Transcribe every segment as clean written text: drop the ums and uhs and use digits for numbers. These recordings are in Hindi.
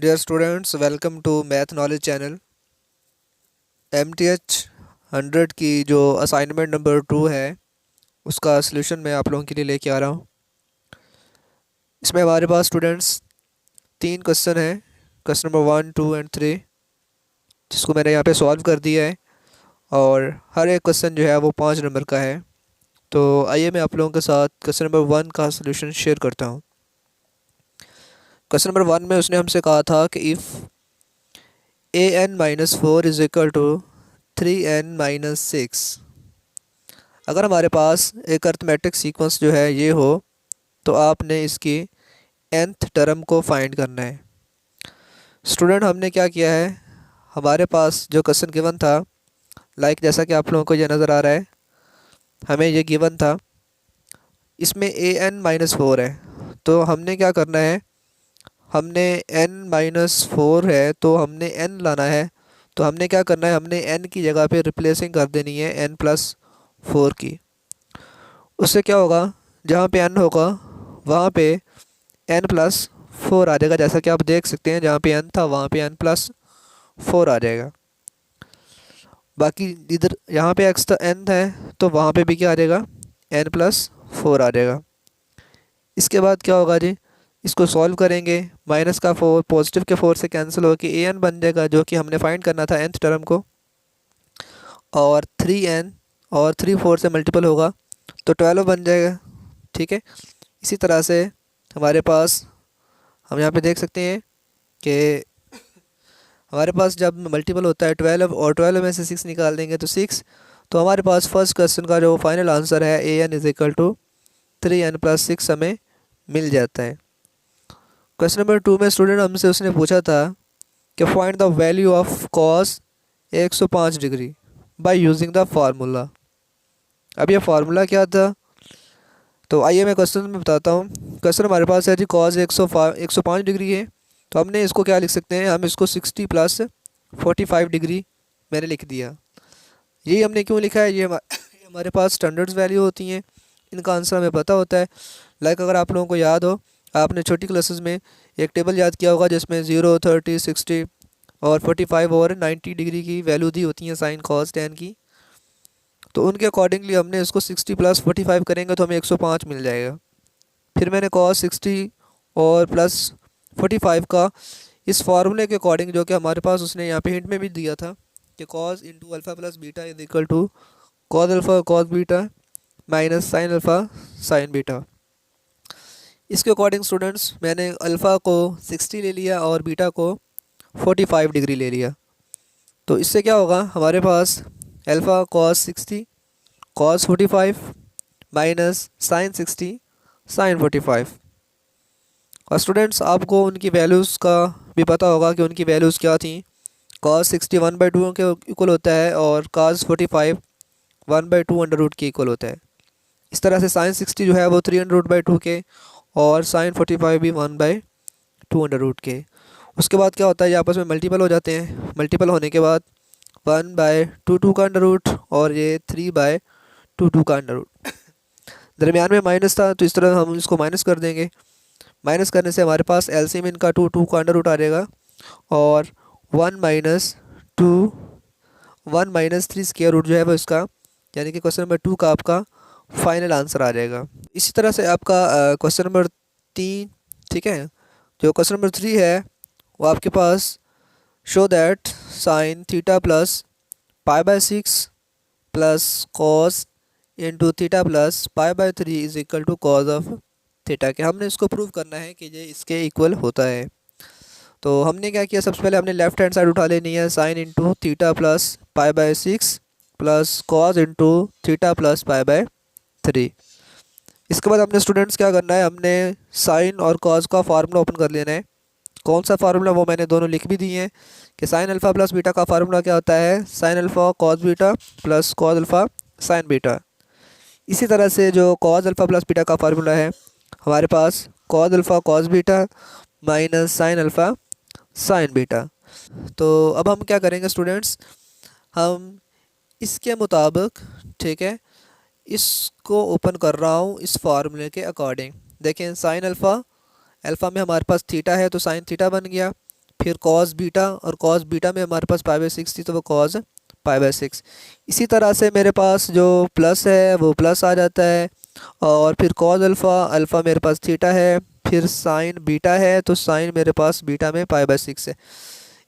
Dear students, welcome to Math Knowledge Channel। MTH 100 की जो असाइनमेंट नंबर 2 है उसका सलूशन मैं आप लोगों के लिए लेके आ रहा हूँ। इसमें हमारे पास स्टूडेंट्स 3 क्वेश्चन हैं, क्वेश्चन नंबर 1, 2 एंड 3, जिसको मैंने यहाँ पे सॉल्व कर दिया है और हर एक क्वेश्चन जो है वो 5 नंबर का है। तो आइए मैं आप लोगों के साथ क्वेश्चन नंबर 1 का सलूशन शेयर करता हूँ। क्वेश्चन नंबर 1 में उसने हमसे कहा था कि if an-4 is equal to 3n-6, अगर हमारे पास एक अर्थमेटिक सीक्वेंस जो है ये हो तो आपने इसकी nth टर्म को फाइंड करना है। स्टूडेंट हमने क्या किया है, हमारे पास जो क्वेश्चन गिवन था, जैसा कि आप लोगों को ये नज़र आ रहा है, हमें ये गिवन था, इसमें an-4 है। तो हमने क्या करना है, हमने n-4 है तो हमने n लाना है। तो हमने क्या करना है, हमने n की जगह पे रिप्लेसिंग कर देनी है n+4 की। उससे क्या होगा, जहाँ पे n होगा वहाँ पे n+4 आ जाएगा। जैसा कि आप देख सकते हैं, जहाँ पे n था वहाँ पे n+4 आ जाएगा। बाकी इधर यहाँ पे x था, n है, तो वहाँ पे भी क्या आ जाएगा, n+4 आ जाएगा। इसके बाद क्या होगा जी, इसको सॉल्व करेंगे, माइनस का 4 पॉजिटिव के 4 से कैंसिल होकर an बन जाएगा, जो कि हमने फाइंड करना था nth टर्म को, और 3n और 3 4 से मल्टीपल होगा तो 12 बन जाएगा। ठीक है, इसी तरह से हमारे पास हम यहाँ पे देख सकते हैं कि हमारे पास जब मल्टीपल होता है 12 और 12 में से 6 निकाल देंगे तो 6, तो हमारे पास फर्स्ट क्वेश्चन का जो फाइनल आंसर है an is equal to 3n+6 हमें मिल जाता है। क्वेश्चन नंबर 2 में स्टूडेंट हमसे उसने पूछा था कि find the value of cos 105 degree by using the formula. अब ये फार्मूला क्या था, तो आइए मैं क्वेश्चन में बताता हूँ। क्वेश्चन हमारे पास है जी, कॉस 105 डिग्री है, तो हमने इसको क्या लिख सकते हैं, हम इसको 60 + 45 डिग्री मैंने लिख दिया। यही हमने क्यों लिखा है, ये हमारे पास स्टैंडर्ड्स वैल्यू होती हैं, इनका आंसर हमें पता होता है। अगर आप लोगों को याद हो, आपने छोटी क्लासेस में एक टेबल याद किया होगा जिसमें 0, 30, 60 और 45 और 90 डिग्री की वैल्यू दी होती हैं साइन कॉस टेन की। तो उनके अकॉर्डिंगली हमने इसको 60 + 45 करेंगे तो हमें 105 मिल जाएगा। फिर मैंने कॉस 60 और +45 का इस फार्मूले के अकॉर्डिंग, जो कि हमारे पास उसने यहाँ पे हिंट में भी दिया था कि cos into alpha plus beta is equal to cos alpha cos beta minus sine alpha sine beta. इसके अकॉर्डिंग स्टूडेंट्स मैंने अल्फ़ा को 60 ले लिया और बीटा को 45 डिग्री ले लिया। तो इससे क्या होगा, हमारे पास alpha cos 60 cos 45 minus sine 60 sine 45। और स्टूडेंट्स आपको उनकी वैल्यूज़ का भी पता होगा कि उनकी वैल्यूज़ क्या थी। कॉस 60 1/2 के इक्वल होता है और कॉस 45 1/2 के इक्वल होता है। इस तरह से साइन 60 जो है वो 3√2 के और साइन 45 भी 1/2 के। उसके बाद क्या होता है, ये आपस में मल्टीपल हो जाते हैं। मल्टीपल होने के बाद 1/2 का अंडर रूट और ये 3/2 का अंडर रूट। दरमियान में माइनस था तो इस तरह हम इसको माइनस कर देंगे। माइनस करने से हमारे पास एलसीएम इनका 2 का अंडर रूट आ जाएगा और 1 - 3 स्क्वायर रूट जो है वो इसका, यानी कि क्वेश्चन नंबर 2 का आपका फाइनल आंसर आ जाएगा। इसी तरह से आपका क्वेश्चन नंबर 3, ठीक है, जो क्वेश्चन नंबर 3 है वो आपके पास show that sine theta plus π/6 plus cos into theta plus π/3 is equal to cos of theta के। हमने इसको प्रूव करना है कि ये इसके इक्वल होता है। तो हमने क्या किया, सबसे पहले हमने लेफ्ट हैंड साइड उठा लेनी है, sine into theta plus π/6 plus cos into theta plus π/3। इसके बाद हमने स्टूडेंट्स क्या करना है, हमने साइन और कॉस का फार्मूला ओपन कर लेना है। कौन सा फार्मूला, वो मैंने दोनों लिख भी दिए हैं कि साइन अल्फ़ा प्लस बीटा का फार्मूला क्या होता है, sine alpha cos beta plus cos alpha sine beta. इसी तरह से जो कॉस अल्फ़ा प्लस बीटा का फार्मूला है, हमारे पास cos alpha cos beta minus sine alpha sine beta. तो अब हम क्या करेंगे स्टूडेंट्स, हम इसके मुताबिक, ठीक है, इसको ओपन कर रहा हूँ इस फार्मूले के अकॉर्डिंग। देखें, साइन अल्फ़ा, अल्फ़ा में हमारे पास थीटा है तो साइन थीटा बन गया, फिर कॉस बीटा, और कॉस बीटा में हमारे पास पाई बाई 6 थी तो वो कॉस पाई बाई 6। इसी तरह से मेरे पास जो प्लस है वो प्लस आ जाता है, और फिर कॉस अल्फ़ा, अल्फ़ा मेरे पास थीटा है, फिर साइन बीटा है तो साइन मेरे पास बीटा में पाई बाई 6 है।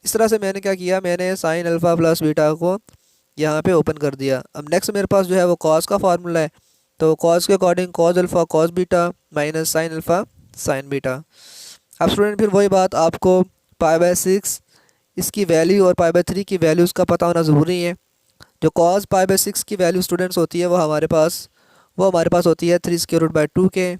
इस तरह से मैंने क्या किया, मैंने साइन अल्फ़ा प्लस बीटा को यहाँ पे ओपन कर दिया। अब नेक्स्ट मेरे पास जो है वो कॉस का फार्मूला है, तो कॉस के according cos alpha cos beta minus sine alpha sine beta. अब स्टूडेंट फिर वही बात, आपको पाई बाई 6 इसकी वैल्यू और पाई बाई 3 की वैल्यू उसका पता होना ज़रूरी है। जो कॉस पाई बाई 6 की वैल्यू स्टूडेंट्स होती है वो हमारे पास होती है 3 स्क्वायर रूट बाई 2 के,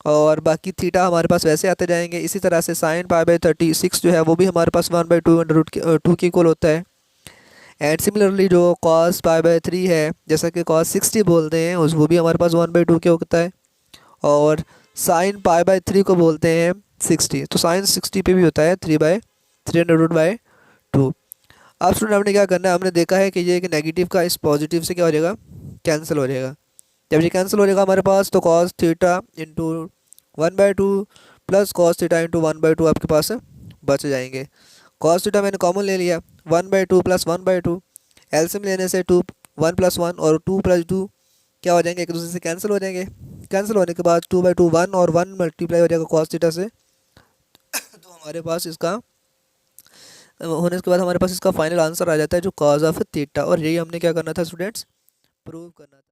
और बाकी थीटा हमारे पास वैसे आते जाएंगे। इसी तरह से साइन पाई बाई 36 जो है वो भी हमारे पास 1/2 अंडर रूट 2 के इक्वल होता है। एंड सिमिलरली जो कॉस पाई बाई 3 है, जैसा कि कॉस 60 बोलते हैं उस, वो भी हमारे पास 1/2 के होता है, और साइन पाई बाई 3 को बोलते हैं 60, तो साइन 60 पे भी होता है 3/3 अंडर रूट बाई 2। अब स्टूडेंट हमने क्या करना है, हमने देखा है कि ये एक नेगेटिव का इस पॉजिटिव से क्या हो जाएगा, कैंसिल हो जाएगा। जब ये कैंसिल हो जाएगा हमारे पास, तो cos theta into 1/2 plus cos theta into 1/2 आपके पास बच जाएंगे। कॉस थीटा मैंने कॉमन ले लिया, 1/2 प्लस 1/2, एलसीएम लेने से 2 1 प्लस 1 और 2 प्लस 2 क्या हो जाएंगे, एक दूसरे से कैंसिल हो जाएंगे। कैंसिल होने के बाद 2/2 1 और 1 मल्टीप्लाई हो जाएगा कॉस थीटा से। तो हमारे पास इसका होने के बाद हमारे पास इसका फाइनल आंसर आ जाता है जो कॉस ऑफ थीटा, और यही हमने क्या करना था स्टूडेंट्स, प्रूव करना था।